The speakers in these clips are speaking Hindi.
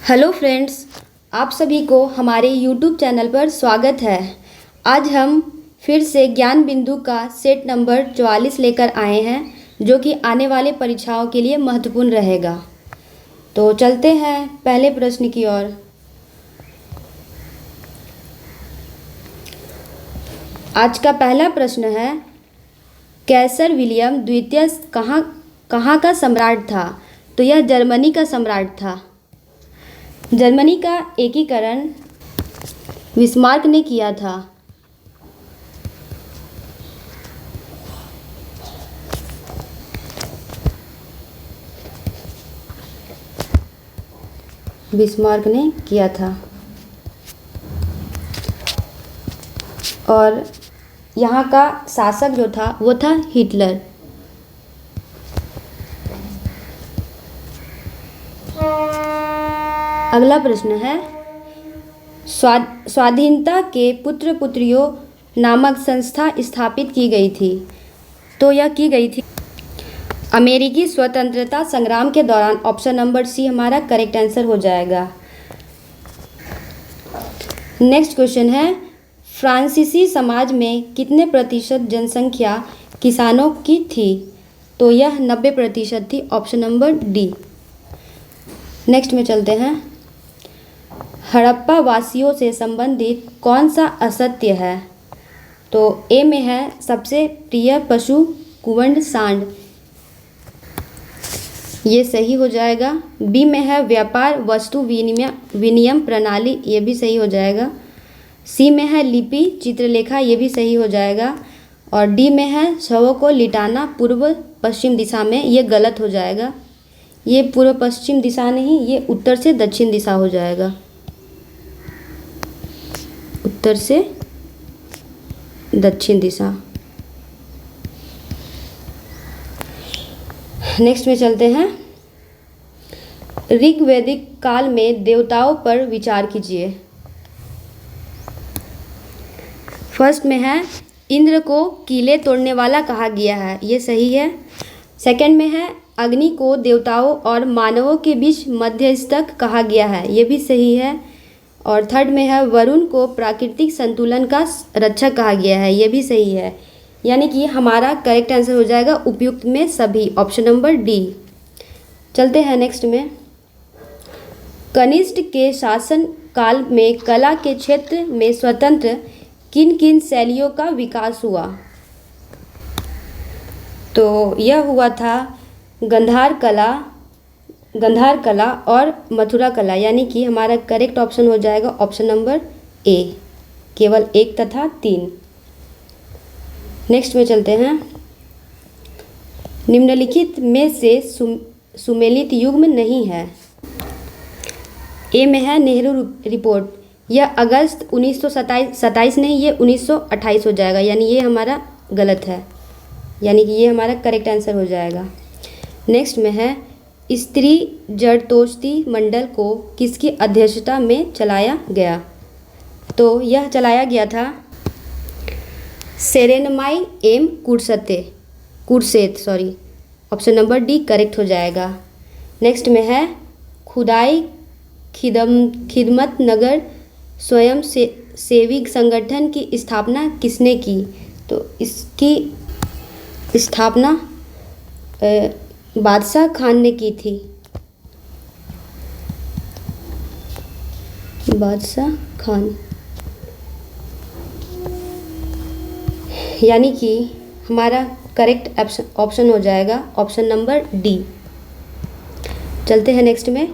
हेलो फ्रेंड्स, आप सभी को हमारे यूट्यूब चैनल पर स्वागत है। आज हम फिर से ज्ञान बिंदु का सेट नंबर 44 लेकर आए हैं, जो कि आने वाले परीक्षाओं के लिए महत्वपूर्ण रहेगा। तो चलते हैं पहले प्रश्न की ओर। आज का पहला प्रश्न है, कैसर विलियम द्वितीय कहाँ का सम्राट था? तो यह जर्मनी का सम्राट था। जर्मनी का एकीकरण बिस्मार्क ने किया था। बिस्मार्क ने किया था और यहाँ का शासक जो था वो था हिटलर। अगला प्रश्न है, स्वाधीनता के पुत्र पुत्रियों नामक संस्था स्थापित की गई थी। तो यह की गई थी अमेरिकी स्वतंत्रता संग्राम के दौरान। ऑप्शन नंबर सी हमारा करेक्ट आंसर हो जाएगा। नेक्स्ट क्वेश्चन है, फ्रांसीसी समाज में कितने प्रतिशत जनसंख्या किसानों की थी? तो यह 90% थी। Option number D. नेक्स्ट में चलते हैं, हड़प्पा वासियों से संबंधित कौन सा असत्य है? तो ए में है सबसे प्रिय पशु कुवंड सांड, ये सही हो जाएगा। बी में है व्यापार वस्तु विनिमय प्रणाली, ये भी सही हो जाएगा। सी में है लिपि चित्रलेखा, ये भी सही हो जाएगा। और डी में है शवों को लिटाना पूर्व पश्चिम दिशा में, ये गलत हो जाएगा। ये पूर्व पश्चिम दिशा नहीं, ये उत्तर से दक्षिण दिशा हो जाएगा। उत्तर से दक्षिण दिशा। नेक्स्ट में चलते हैं, ऋग्वैदिक काल में देवताओं पर विचार कीजिए। फर्स्ट में है इंद्र को कीले तोड़ने वाला कहा गया है, ये सही है। सेकंड में है अग्नि को देवताओं और मानवों के बीच मध्यस्थक कहा गया है, ये भी सही है। और थर्ड में है वरुण को प्राकृतिक संतुलन का रक्षक कहा गया है, ये भी सही है। यानी कि हमारा करेक्ट आंसर हो जाएगा उपयुक्त में सभी, ऑप्शन नंबर डी। चलते हैं नेक्स्ट में, कनिष्क के शासन काल में कला के क्षेत्र में स्वतंत्र किन किन शैलियों का विकास हुआ? तो यह हुआ था गंधार कला और मथुरा कला, यानी कि हमारा करेक्ट ऑप्शन हो जाएगा ऑप्शन नंबर ए, केवल 1 तथा 3। नेक्स्ट में चलते हैं, निम्नलिखित में से सुमेलित युग्म नहीं है। ए में है नेहरू रिपोर्ट, यह अगस्त 1927 नहीं, ये 1928 हो जाएगा, यानी ये हमारा गलत है, यानी कि ये हमारा करेक्ट आंसर हो जाएगा। नेक्स्ट में है स्त्री जरदोश्ती मंडल को किसकी अध्यक्षता में चलाया गया? तो यह चलाया गया था सेरेनमाई एम कुरसेत, ऑप्शन नंबर डी करेक्ट हो जाएगा। नेक्स्ट में है खुदाई खिदमत नगर स्वयं सेवी संगठन की स्थापना किसने की? तो इसकी स्थापना बादशाह खान ने की थी। बादशाह खान, यानी कि हमारा करेक्ट ऑप्शन हो जाएगा ऑप्शन नंबर डी। चलते हैं नेक्स्ट में,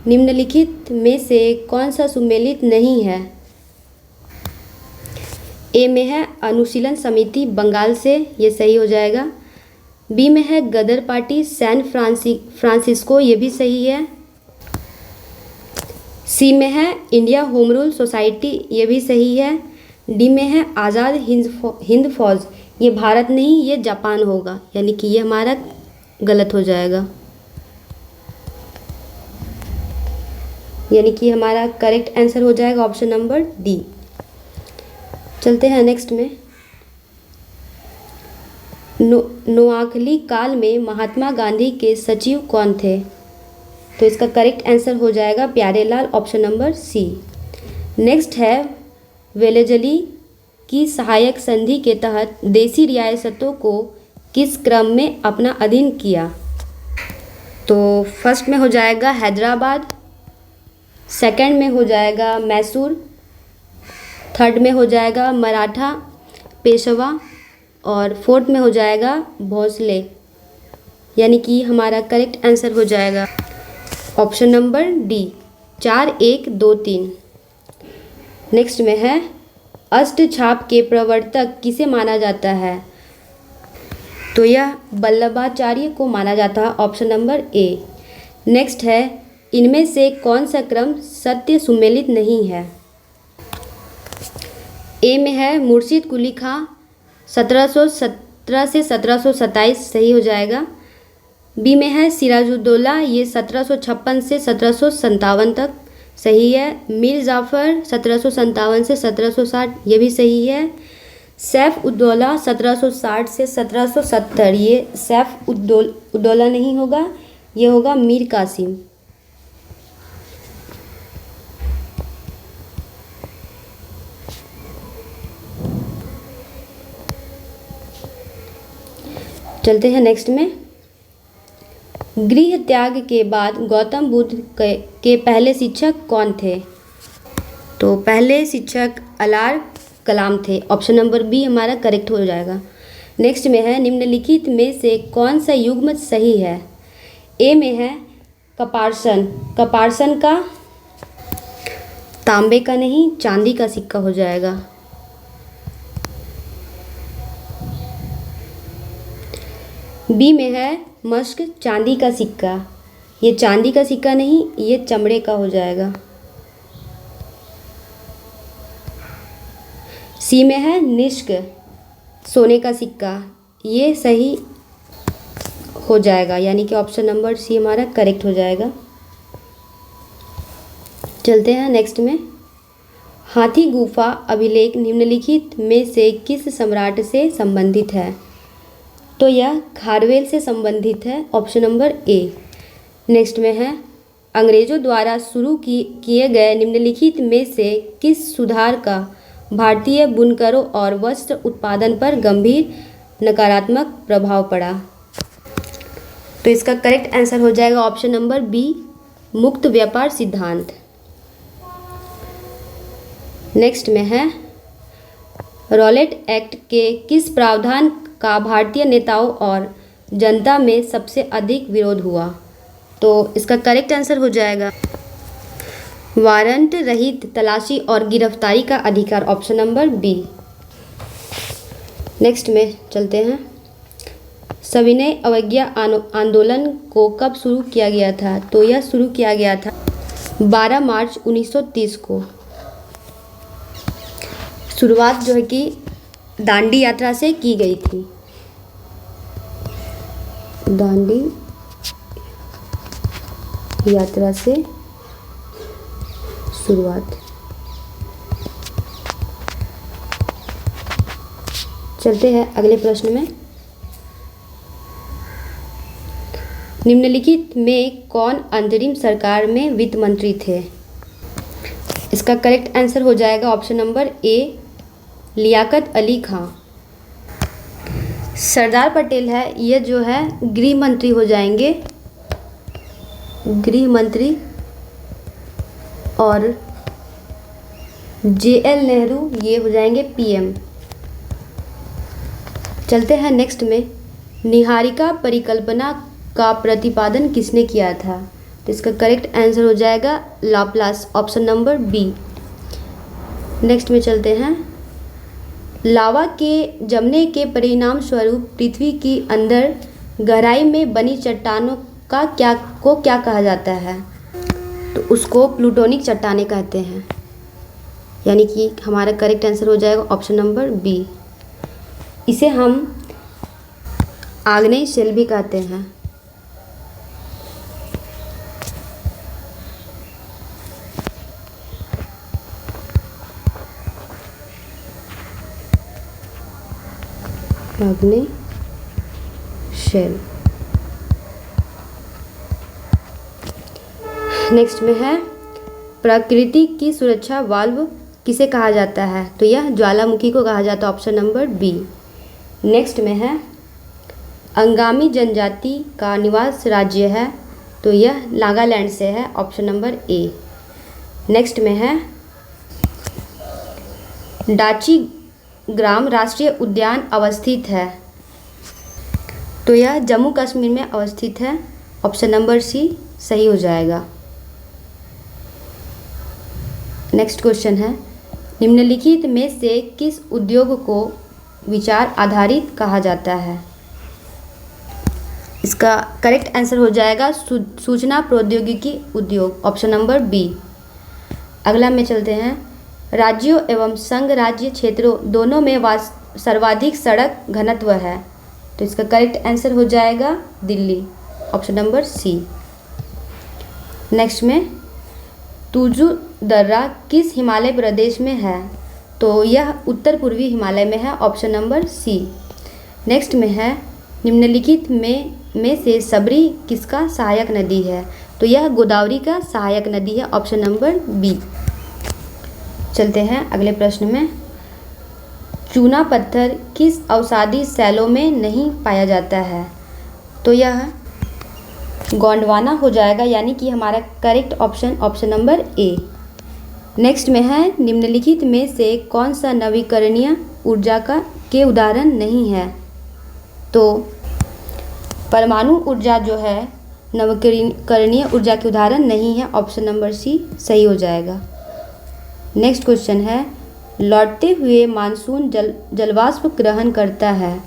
निम्नलिखित में से कौन सा सुमेलित नहीं है? ए में है अनुशीलन समिति बंगाल से, ये सही हो जाएगा। बी में है गदर पार्टी सैन फ्रांसिस्को, ये भी सही है। सी में है इंडिया होम रूल सोसाइटी, ये भी सही है। डी में है आज़ाद हिंद फौज, ये भारत नहीं, ये जापान होगा, यानी कि ये हमारा गलत हो जाएगा, यानी कि हमारा करेक्ट आंसर हो जाएगा ऑप्शन नंबर डी। चलते हैं नेक्स्ट में, नोआखली काल में महात्मा गांधी के सचिव कौन थे? तो इसका करेक्ट आंसर हो जाएगा Pyarelal, option number C. Next है वेलेजली की सहायक संधि के तहत देसी रियासतों को किस क्रम में अपना अधीन किया? तो फर्स्ट में हो जाएगा हैदराबाद, सेकंड में हो जाएगा मैसूर, थर्ड में हो जाएगा मराठा पेशवा और फोर्थ में हो जाएगा भोसले। यानी कि हमारा करेक्ट आंसर हो जाएगा ऑप्शन नंबर डी, 4, 1, 2, 3। नेक्स्ट में है अष्टछाप के प्रवर्तक किसे माना जाता है? तो यह वल्लभाचार्य को माना जाता है, ऑप्शन नंबर ए। नेक्स्ट है इनमें से कौन सा क्रम सत्य सुमेलित नहीं है? ए में है मुर्शिद कुली खां 1717 से 1727, सही हो जाएगा। बी में है सिराजुद्दौला, ये 1756 से 1757 तक, सही है। मीर जाफ़र 1757 से 1760, ये भी सही है। सैफ उद्दौला 1760 से 1770, ये सैफ उद्दौला नहीं होगा, ये होगा मीर कासिम। चलते हैं नेक्स्ट में। गृह त्याग के बाद गौतम बुद्ध के पहले शिक्षक कौन थे? तो पहले शिक्षक अलार कलाम थे, ऑप्शन नंबर बी हमारा करेक्ट हो जाएगा। नेक्स्ट में है निम्नलिखित में से कौन सा युग्म सही है? ए में है कपार्सन, कपार्सन का तांबे का नहीं चांदी का सिक्का हो जाएगा। बी में है मस्क, चांदी का सिक्का, ये चांदी का सिक्का नहीं, ये चमड़े का हो जाएगा। सी में है निष्क, सोने का सिक्का, ये सही हो जाएगा, यानी कि ऑप्शन नंबर सी हमारा करेक्ट हो जाएगा। चलते हैं नेक्स्ट में। हाथी गुफा अभिलेख निम्नलिखित में से किस सम्राट से संबंधित है? तो यह खारवेल से संबंधित है, ऑप्शन नंबर ए। नेक्स्ट में है अंग्रेजों द्वारा शुरू किए गए निम्नलिखित में से किस सुधार का भारतीय बुनकरों और वस्त्र उत्पादन पर गंभीर नकारात्मक प्रभाव पड़ा? तो इसका करेक्ट आंसर हो जाएगा ऑप्शन नंबर बी, मुक्त व्यापार सिद्धांत। नेक्स्ट में है रॉलेट एक्ट के किस प्रावधान का भारतीय नेताओं और जनता में सबसे अधिक विरोध हुआ? तो इसका करेक्ट आंसर हो जाएगा वारंट रहित तलाशी और गिरफ्तारी का अधिकार, ऑप्शन नंबर बी। नेक्स्ट में चलते हैं। सविनय अवज्ञा आंदोलन को कब शुरू किया गया था? तो यह शुरू किया गया था 12 मार्च 1930 को। शुरुआत जो है कि दांडी यात्रा से की गई थी, दांडी यात्रा से शुरुआत। चलते हैं अगले प्रश्न में। निम्नलिखित में कौन अंतरिम सरकार में वित्त मंत्री थे? इसका करेक्ट आंसर हो जाएगा option number A, Liaquat Ali Khan. Sardar Patel है, ये जो है गृह मंत्री हो जाएंगे, गृह मंत्री, और JL नेहरू ये हो जाएंगे PM। चलते हैं नेक्स्ट में। निहारिका परिकल्पना का प्रतिपादन किसने किया था? तो इसका करेक्ट आंसर हो जाएगा Laplace, option number B. Next में चलते हैं। लावा के जमने के परिणाम स्वरूप पृथ्वी की अंदर गहराई में बनी चट्टानों का क्या कहा जाता है? तो उसको प्लूटोनिक चट्टानें कहते हैं, यानी कि हमारा करेक्ट आंसर हो जाएगा ऑप्शन नंबर बी। इसे हम आग्नेय शेल भी कहते हैं। आग्नेय शेल। नेक्स्ट में है प्रकृति की सुरक्षा वाल्व किसे कहा जाता है? तो यह ज्वालामुखी को कहा जाता है, ऑप्शन नंबर बी। नेक्स्ट में है अंगामी जनजाति का निवास राज्य है, तो यह नागालैंड से है, ऑप्शन नंबर ए। नेक्स्ट में है डाची ग्राम राष्ट्रीय उद्यान अवस्थित है, तो यह जम्मू कश्मीर में अवस्थित है, ऑप्शन नंबर सी सही हो जाएगा। नेक्स्ट क्वेश्चन है निम्नलिखित में से किस उद्योग को विचार आधारित कहा जाता है? इसका करेक्ट आंसर हो जाएगा सूचना प्रौद्योगिकी उद्योग, ऑप्शन नंबर बी। अगला में चलते हैं राज्यों एवं संघ राज्य क्षेत्रों दोनों में सर्वाधिक सड़क घनत्व है, तो इसका करेक्ट आंसर हो जाएगा Delhi, option number C. Next में तुजु दर्रा किस हिमालय प्रदेश में है? तो यह उत्तर पूर्वी हिमालय में है, ऑप्शन नंबर सी। नेक्स्ट में है निम्नलिखित में से सबरी किसका सहायक नदी है? तो यह गोदावरी का सहायक नदी है, ऑप्शन नंबर बी। चलते हैं अगले प्रश्न में चूना पत्थर किस अवसादी शैलों में नहीं पाया जाता है? तो यह गोंडवाना हो जाएगा, यानी कि हमारा करेक्ट ऑप्शन नंबर ए। नेक्स्ट में है निम्नलिखित में से कौन सा नवीकरणीय ऊर्जा के उदाहरण नहीं है? तो परमाणु ऊर्जा जो है नवीकरणीय ऊर्जा के उदाहरण नहीं है, ऑप्शन नंबर सी सही हो जाएगा। नेक्स्ट क्वेश्चन है लौटते हुए मानसून जलवाष्प ग्रहण करता है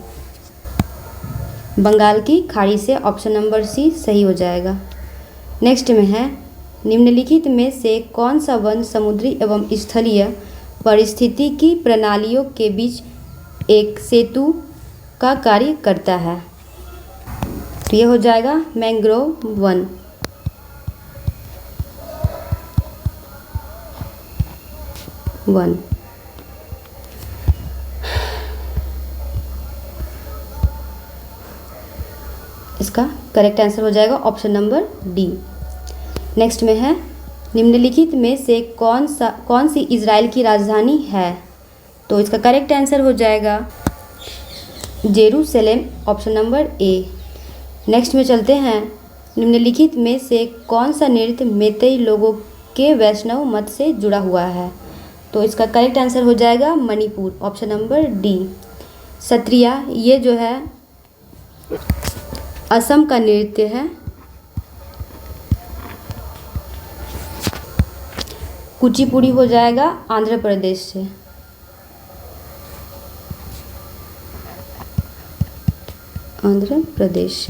बंगाल की खाड़ी से, ऑप्शन नंबर सी सही हो जाएगा। नेक्स्ट में है निम्नलिखित में से कौन सा वन समुद्री एवं स्थलीय पारिस्थितिकी प्रणालियों के बीच एक सेतु का कार्य करता है? तो यह हो जाएगा मैंग्रोव वन। इसका करेक्ट आंसर हो जाएगा ऑप्शन नंबर डी। नेक्स्ट में है निम्नलिखित में से कौन सी इजराइल की राजधानी है? तो इसका करेक्ट आंसर हो जाएगा जेरूसलेम, ऑप्शन नंबर ए। नेक्स्ट में चलते हैं निम्नलिखित में से कौन सा नृत्य मेतई लोगों के वैष्णव मत से जुड़ा हुआ है? तो इसका करेक्ट आंसर हो जाएगा Manipur, option number D. Sattriya ये जो है असम का नृत्य है। कुचिपुड़ी हो जाएगा आंध्र प्रदेश से। आंध्र प्रदेश।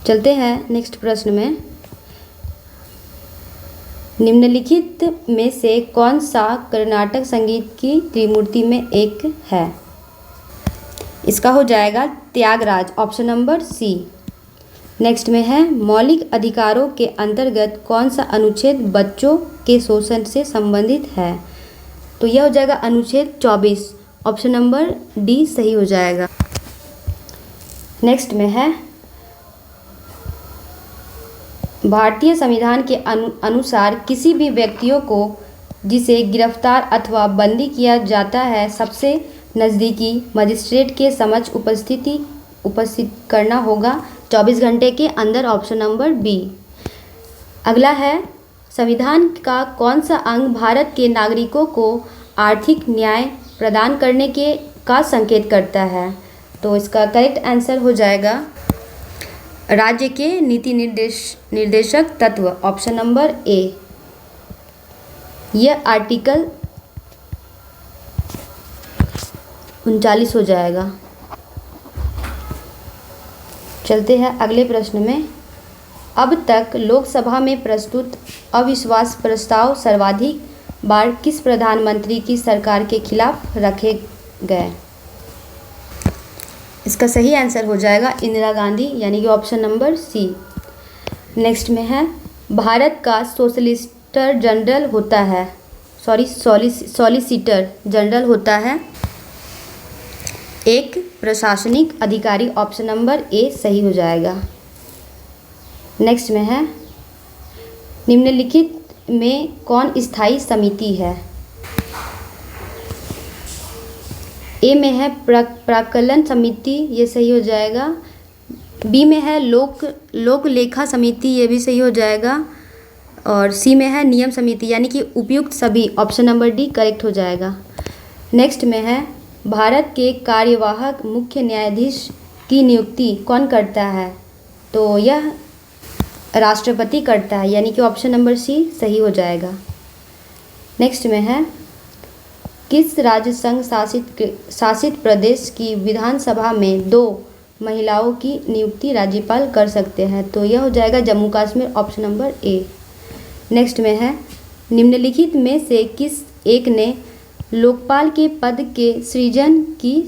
चलते हैं नेक्स्ट प्रश्न में निम्नलिखित में से कौन सा कर्नाटक संगीत की त्रिमूर्ति में एक है? इसका हो जाएगा Tyagaraja, option number C. Next में है मौलिक अधिकारों के अंतर्गत कौन सा अनुच्छेद बच्चों के शोषण से संबंधित है? तो यह हो जाएगा अनुच्छेद 24, ऑप्शन नंबर डी सही हो जाएगा। नेक्स्ट में है भारतीय संविधान के अनुसार किसी भी व्यक्तियों को जिसे गिरफ्तार अथवा बंदी किया जाता है सबसे नज़दीकी मजिस्ट्रेट के समक्ष उपस्थित करना होगा 24 घंटे के अंदर, ऑप्शन नंबर बी। अगला है संविधान का कौन सा अंग भारत के नागरिकों को आर्थिक न्याय प्रदान करने का संकेत करता है? तो इसका करेक्ट आंसर हो जाएगा राज्य के नीति निर्देशक तत्व, ऑप्शन नंबर ए। यह आर्टिकल 39 हो जाएगा। चलते हैं अगले प्रश्न में। अब तक लोकसभा में प्रस्तुत अविश्वास प्रस्ताव सर्वाधिक बार किस प्रधानमंत्री की सरकार के खिलाफ रखे गए? इसका सही आंसर हो जाएगा इंदिरा गांधी, यानी कि ऑप्शन नंबर सी। नेक्स्ट में है भारत का सॉलिसिटर जनरल होता है सॉलिसिटर जनरल होता है एक प्रशासनिक अधिकारी, ऑप्शन नंबर ए सही हो जाएगा। नेक्स्ट में है निम्नलिखित में कौन स्थायी समिति है? ए में है प्राक्कलन समिति, ये सही हो जाएगा। बी में है लोक लेखा समिति, ये भी सही हो जाएगा। और सी में है नियम समिति, यानी कि उपयुक्त सभी, ऑप्शन नंबर डी करेक्ट हो जाएगा। नेक्स्ट में है भारत के कार्यवाहक मुख्य न्यायाधीश की नियुक्ति कौन करता है? तो यह राष्ट्रपति करता है, यानी कि ऑप्शन नंबर सी सही हो जाएगा। नेक्स्ट में है किस राज्य संघ शासित प्रदेश की विधानसभा में 2 महिलाओं की नियुक्ति राज्यपाल कर सकते हैं? तो यह हो जाएगा जम्मू कश्मीर, ऑप्शन नंबर ए। नेक्स्ट में है निम्नलिखित में से किस एक ने लोकपाल के पद के सृजन की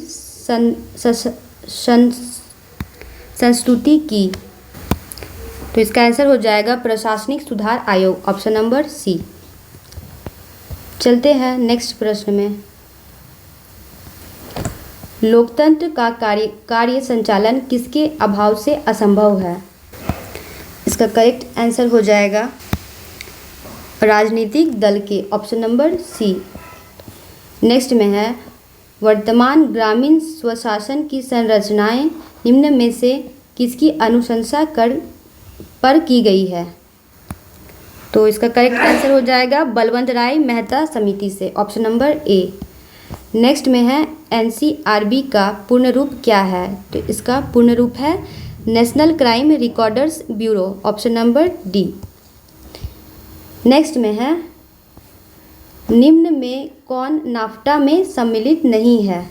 संस्तुति की? तो इसका आंसर हो जाएगा प्रशासनिक सुधार आयोग, ऑप्शन नंबर सी। चलते हैं नेक्स्ट प्रश्न में। लोकतंत्र का कार्य संचालन किसके अभाव से असंभव है? इसका करेक्ट आंसर हो जाएगा राजनीतिक दल के, ऑप्शन नंबर सी। नेक्स्ट में है वर्तमान ग्रामीण स्वशासन की संरचनाएं निम्न में से किसकी अनुशंसा पर की गई है? तो इसका करेक्ट आंसर हो जाएगा बलवंत राय मेहता समिति से, ऑप्शन नंबर ए। नेक्स्ट में है एनसीआरबी का पूर्ण रूप क्या है? तो इसका पूर्ण रूप है national crime recorders bureau, option number D. Next में है निम्न में कौन नाफ्टा में सम्मिलित नहीं है?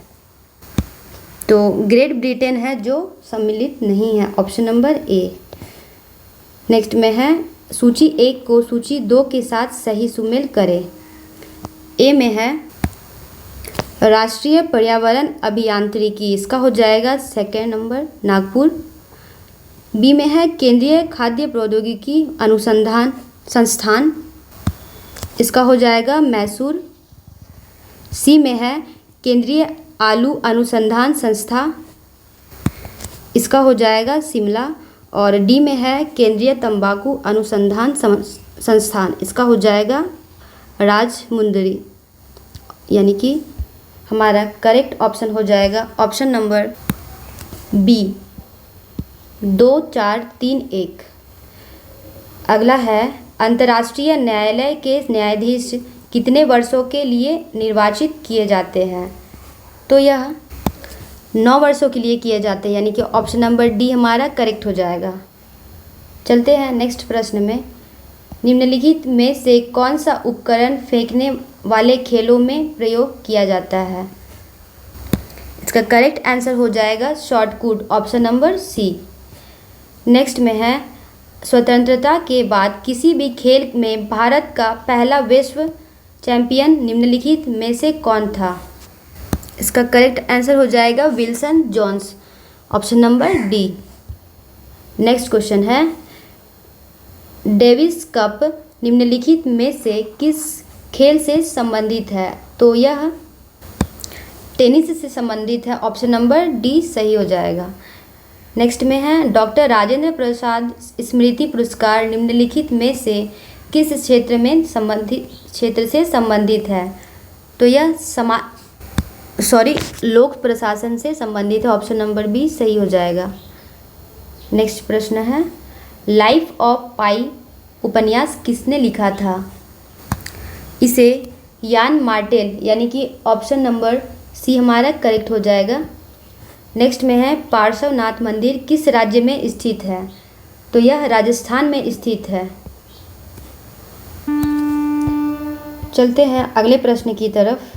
तो ग्रेट ब्रिटेन है जो सम्मिलित नहीं है, ऑप्शन नंबर ए। नेक्स्ट में है सूची 1 को सूची 2 के साथ सही सुमेल करें। ए में है राष्ट्रीय पर्यावरण अभियांत्रिकी, इसका हो जाएगा सेकेंड नंबर नागपुर। बी में है केंद्रीय खाद्य प्रौद्योगिकी अनुसंधान संस्थान, इसका हो जाएगा मैसूर। सी में है केंद्रीय आलू अनुसंधान संस्था, इसका हो जाएगा शिमला। और डी में है केंद्रीय तंबाकू अनुसंधान संस्थान, इसका हो जाएगा राजमुंदरी, यानी कि हमारा करेक्ट ऑप्शन हो जाएगा ऑप्शन नंबर बी 2 4 3 1। अगला है अंतर्राष्ट्रीय न्यायालय के न्यायाधीश कितने वर्षों के लिए निर्वाचित किए जाते हैं? तो यह 9 वर्षों के लिए किए जाते हैं, यानी कि ऑप्शन नंबर डी हमारा करेक्ट हो जाएगा। चलते हैं नेक्स्ट प्रश्न में। निम्नलिखित में से कौन सा उपकरण फेंकने वाले खेलों में प्रयोग किया जाता है? इसका करेक्ट आंसर हो जाएगा shot put, option number C. Next में है स्वतंत्रता के बाद किसी भी खेल में भारत का पहला विश्व चैंपियन निम्नलिखित में से कौन था? इसका करेक्ट आंसर हो जाएगा Wilson Jones, option number D. Next question है डेविस कप निम्नलिखित में से किस खेल से संबंधित है? तो यह टेनिस से संबंधित है, ऑप्शन नंबर डी सही हो जाएगा। नेक्स्ट में है डॉक्टर राजेंद्र प्रसाद स्मृति पुरस्कार निम्नलिखित में से किस क्षेत्र से संबंधित है? तो यह लोक प्रशासन से संबंधित है, ऑप्शन नंबर बी सही हो जाएगा। नेक्स्ट प्रश्न है लाइफ ऑफ पाई उपन्यास किसने लिखा था? इसे यान मार्टेल, यानी कि ऑप्शन नंबर सी हमारा करेक्ट हो जाएगा। नेक्स्ट में है पार्श्वनाथ मंदिर किस राज्य में स्थित है? तो यह राजस्थान में स्थित है। चलते हैं अगले प्रश्न की तरफ।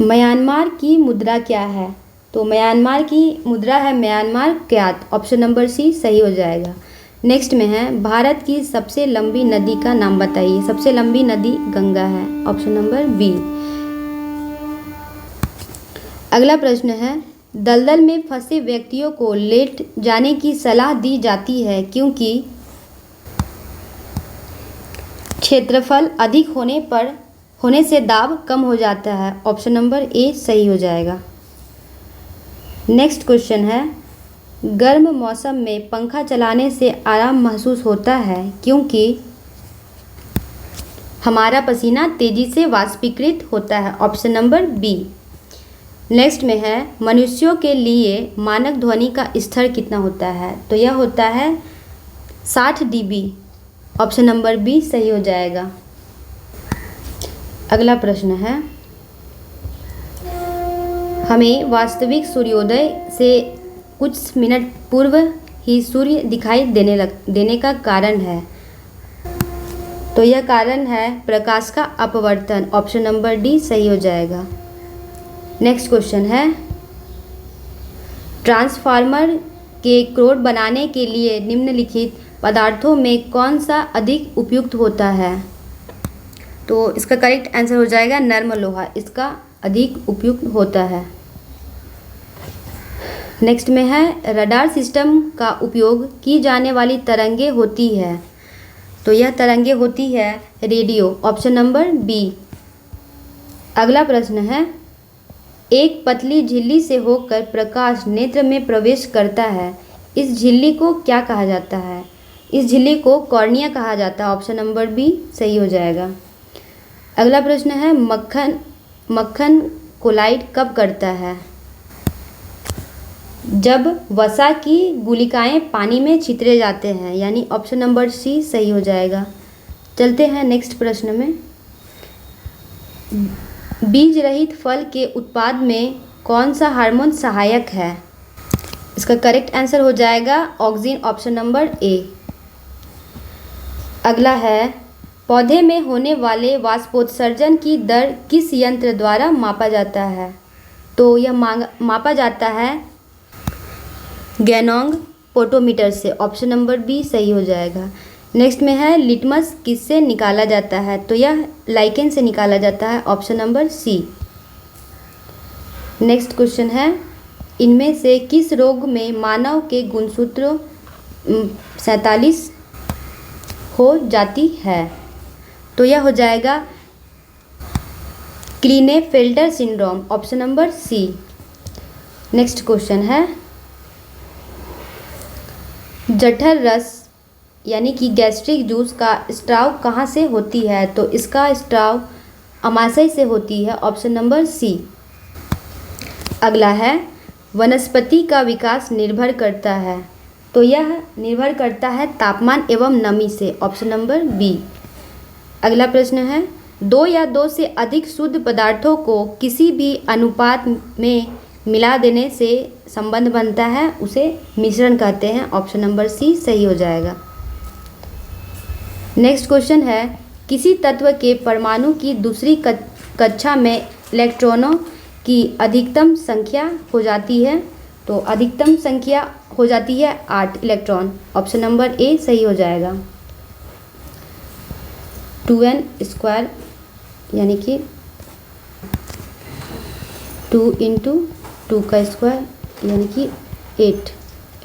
म्यांमार की मुद्रा क्या है? तो म्यांमार की मुद्रा है Myanmar kyat, option number C सही हो जाएगा। नेक्स्ट में है भारत की सबसे लंबी नदी का नाम बताइए। सबसे लंबी नदी गंगा है, ऑप्शन नंबर बी। अगला प्रश्न है दलदल में फंसे व्यक्तियों को लेट जाने की सलाह दी जाती है क्योंकि क्षेत्रफल अधिक होने से दाब कम हो जाता है, ऑप्शन नंबर ए सही हो जाएगा। नेक्स्ट क्वेश्चन है गर्म मौसम में पंखा चलाने से आराम महसूस होता है क्योंकि हमारा पसीना तेजी से वाष्पीकृत होता है। Option number B. नेक्स्ट में है मनुष्यों के लिए मानक ध्वनि का स्तर कितना होता है, तो यह होता है 60 dB। ऑप्शन नंबर बी सही हो जाएगा। अगला प्रश्न है, हमें वास्तविक सूर्योदय से कुछ मिनट पूर्व ही सूर्य दिखाई देने का कारण है, तो यह कारण है प्रकाश का अपवर्तन। ऑप्शन नंबर डी सही हो जाएगा। नेक्स्ट क्वेश्चन है, ट्रांसफार्मर के क्रोड बनाने के लिए निम्नलिखित पदार्थों में कौन सा अधिक उपयुक्त होता है, तो इसका करेक्ट आंसर हो जाएगा नर्म लोहा, इसका अधिक उपयुक्त होता है। नेक्स्ट में है रडार सिस्टम का उपयोग की जाने वाली तरंगे होती है, तो यह तरंगे होती है रेडियो। Option number B. अगला प्रश्न है, एक पतली झिल्ली से होकर प्रकाश नेत्र में प्रवेश करता है, इस झिल्ली को क्या कहा जाता है? इस झिल्ली को कॉर्निया कहा जाता है। ऑप्शन नंबर बी सही हो जाएगा। अगला प्रश्न है, मक्खन कोलाइड कब करता है? जब वसा की गुलिकाएं पानी में छितरे जाते हैं, यानी ऑप्शन नंबर सी सही हो जाएगा। चलते हैं नेक्स्ट प्रश्न में, बीज रहित फल के उत्पाद में कौन सा हार्मोन सहायक है? इसका करेक्ट आंसर हो जाएगा ऑक्सिन। ऑप्शन नंबर ए। अगला है, पौधे में होने वाले वाष्पोत्सर्जन की दर किस यंत्र द्वारा मापा जाता है? तो यह मापा जाता है गैनोंग पोटोमीटर से। ऑप्शन नंबर बी सही हो जाएगा। नेक्स्ट में है, लिटमस किससे निकाला जाता है? तो यह लाइकेन से निकाला जाता है। Option number C. Next question है, इनमें से किस रोग में मानव के गुणसूत्र 47 हो जाती है? तो यह हो जाएगा Klinefelter syndrome. Option number C. Next question है, जठर रस यानी कि गैस्ट्रिक जूस का स्त्राव कहाँ से होती है? तो इसका स्त्राव अमाशय से होती है। Option number C. अगला है, वनस्पति का विकास निर्भर करता है, तो यह निर्भर करता है तापमान एवं नमी से। Option number B. अगला प्रश्न है, दो या दो से अधिक शुद्ध पदार्थों को किसी भी अनुपात में मिला देने से संबंध बनता है, उसे मिश्रण कहते हैं। ऑप्शन नंबर सी सही हो जाएगा। नेक्स्ट क्वेश्चन है, किसी तत्व के परमाणु की दूसरी कक्षा में इलेक्ट्रॉनों की अधिकतम संख्या हो जाती है, तो अधिकतम संख्या हो जाती है 8 इलेक्ट्रॉन। ऑप्शन नंबर ए सही हो जाएगा। 2n² यानी कि 2 × 2 का स्क्वायर यानी कि 8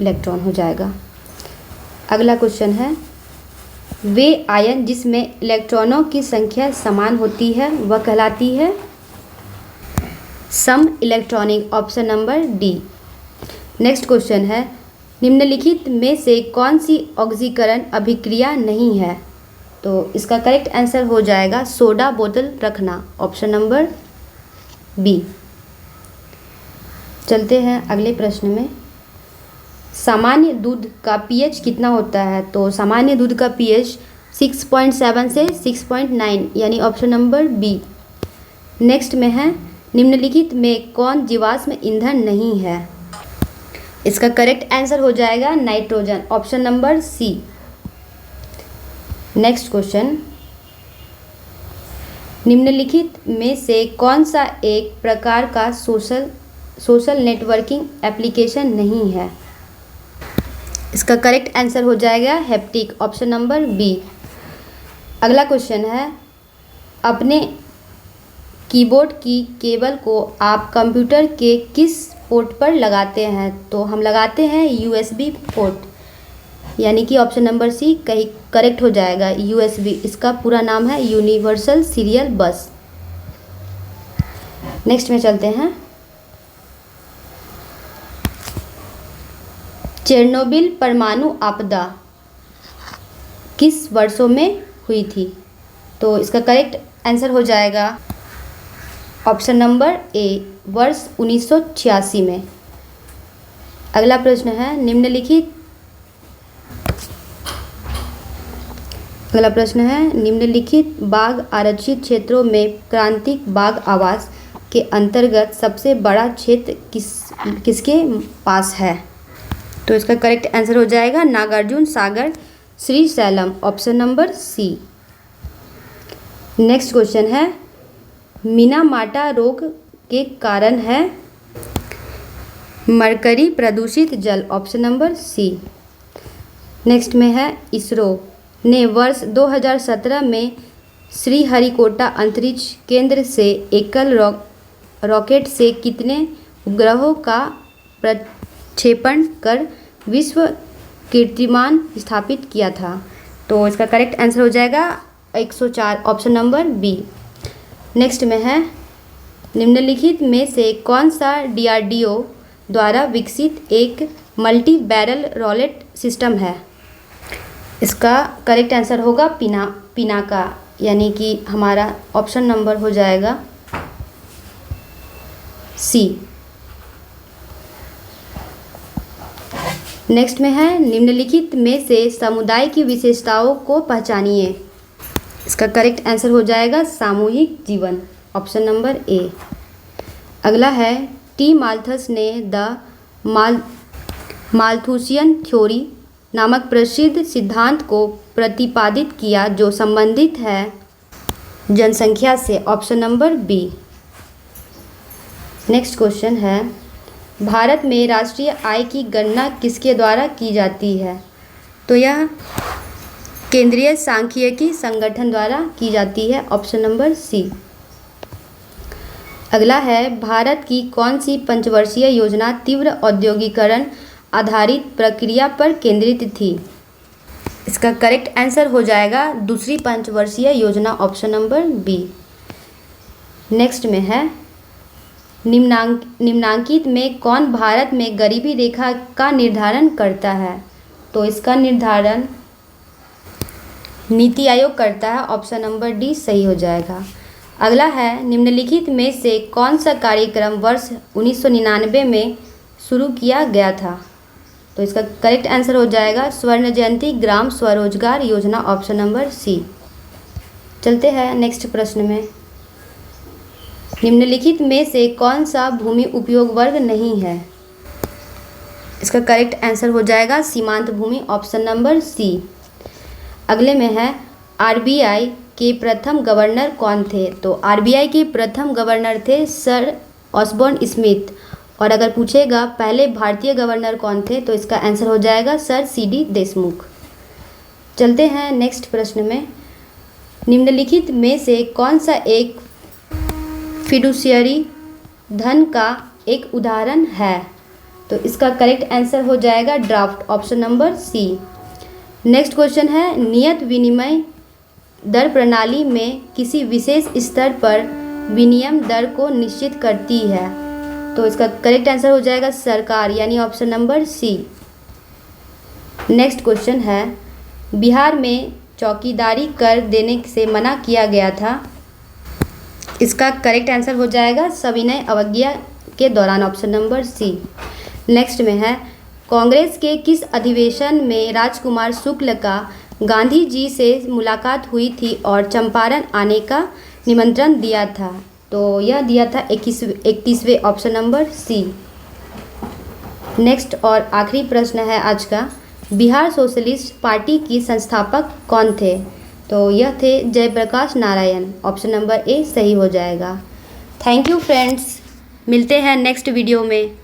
इलेक्ट्रॉन हो जाएगा। अगला क्वेश्चन है, वे आयन जिसमें इलेक्ट्रॉनों की संख्या समान होती है वह कहलाती है some electronic. Option number D. Next question है, निम्नलिखित में से कौन सी ऑक्सीकरण अभिक्रिया नहीं है? तो इसका करेक्ट आंसर हो जाएगा सोडा बोतल रखना। Option number B. चलते हैं अगले प्रश्न में, सामान्य दूध का पीएच कितना होता है? तो सामान्य दूध का पीएच 6.7 से 6.9 यानी ऑप्शन नंबर बी। नेक्स्ट में है, निम्नलिखित में कौन जीवाश्म ईंधन नहीं है? इसका करेक्ट आंसर हो जाएगा nitrogen. Option number C. Next question, निम्नलिखित में से कौन सा एक प्रकार का सोशल नेटवर्किंग एप्लीकेशन नहीं है? इसका करेक्ट आंसर हो जाएगा हैप्टिक। Option number B. अगला क्वेश्चन है, अपने कीबोर्ड की केबल को आप कंप्यूटर के किस पोर्ट पर लगाते हैं? तो हम लगाते हैं USB पोर्ट, यानी कि ऑप्शन नंबर सी करेक्ट हो जाएगा USB। इसका पूरा नाम है यूनिवर्सल सीरियल बस। नेक्स्ट में चलते हैं, चेरनोबिल परमाणु आपदा किस वर्षों में हुई थी? तो इसका करेक्ट आंसर हो जाएगा ऑप्शन नंबर ए, वर्ष 1986 में। अगला प्रश्न है निम्नलिखित बाघ आरक्षित क्षेत्रों में क्रांतिक बाघ आवास के अंतर्गत सबसे बड़ा क्षेत्र किसके पास है? तो इसका करेक्ट आंसर हो जाएगा Nagarjuna Sagar Srisailam, option number C. Next question है मिनामाटा रोग के कारण है मरकरी प्रदूषित जल, ऑप्शन नंबर सी। नेक्स्ट में है इसरो ने वर्ष 2017 में श्रीहरिकोटा अंतरिक्ष केंद्र से एकल रॉकेट से कितने उपग्रहों का प्रक्षेपण कर विश्व कीर्तिमान स्थापित किया था? तो इसका करेक्ट आंसर हो जाएगा 104, ऑप्शन नंबर बी। नेक्स्ट में है निम्नलिखित में से कौन सा DRDO द्वारा विकसित एक मल्टी बैरल रॉकेट सिस्टम है? इसका करेक्ट आंसर होगा पिनाका, यानी कि हमारा ऑप्शन नंबर हो जाएगा सी। नेक्स्ट में है निम्नलिखित में से समुदाय की विशेषताओं को पहचानिए। इसका करेक्ट आंसर हो जाएगा सामूहिक जीवन, ऑप्शन नंबर ए। अगला है टी माल्थस ने द माल्थुसियन थ्योरी नामक प्रसिद्ध सिद्धांत को प्रतिपादित किया जो संबंधित है जनसंख्या से, option number B. Next question है भारत में राष्ट्रीय आय की गणना किसके द्वारा की जाती है? तो यह केंद्रीय सांख्यिकी संगठन द्वारा की जाती है, ऑप्शन नंबर सी। अगला है भारत की कौन सी पंचवर्षीय योजना तीव्र औद्योगिकरण आधारित प्रक्रिया पर केंद्रित थी? इसका करेक्ट आंसर हो जाएगा दूसरी पंचवर्षीय योजना, ऑप्शन नंबर बी। नेक्स्ट में है निम्नांकित में कौन भारत में गरीबी रेखा का निर्धारण करता है? तो इसका निर्धारण नीति आयोग करता है, ऑप्शन नंबर डी सही हो जाएगा। अगला है निम्नलिखित में से कौन सा कार्यक्रम वर्ष 1999 में शुरू किया गया था? तो इसका करेक्ट आंसर हो जाएगा स्वर्ण जयंती ग्राम स्वरोजगार योजना, ऑप्शन नंबर सी। चलते हैं नेक्स्ट प्रश्न में। निम्नलिखित में से कौन सा भूमि उपयोग वर्ग नहीं है? इसका करेक्ट आंसर हो जाएगा सीमांत भूमि, ऑप्शन नंबर सी। अगले में है RBI के प्रथम गवर्नर कौन थे? तो RBI के प्रथम गवर्नर थे सर ऑसबॉर्न स्मिथ। और अगर पूछेगा पहले भारतीय गवर्नर कौन थे, तो इसका आंसर हो जाएगा सर CD देशमुख। चलते हैं नेक्स्ट प्रश्न में। निम्नलिखित में से कौन सा एक फिडुशियरी धन का एक उदाहरण है? तो इसका करेक्ट आंसर हो जाएगा draft, option number C. Next question है नियत विनिमय दर प्रणाली में किसी विशेष स्तर पर विनिमय दर को निश्चित करती है? तो इसका करेक्ट आंसर हो जाएगा सरकार, यानी option number C. Next question है बिहार में चौकीदारी कर देने से मना किया गया था। इसका करेक्ट आंसर हो जाएगा सविनय अवज्ञा के दौरान, ऑप्शन नंबर सी। नेक्स्ट में है कांग्रेस के किस अधिवेशन में राजकुमार शुक्ल का गांधी जी से मुलाकात हुई थी और चंपारण आने का निमंत्रण दिया था? तो यह दिया था 31वें, ऑप्शन नंबर सी। नेक्स्ट और आखिरी प्रश्न है आज का, बिहार सोशलिस्ट पार्टी की संस्थापक कौन थे? तो यह थे Jayaprakash Narayan, option number A सही हो जाएगा। थैंक यू फ्रेंड्स, मिलते हैं नेक्स्ट वीडियो में।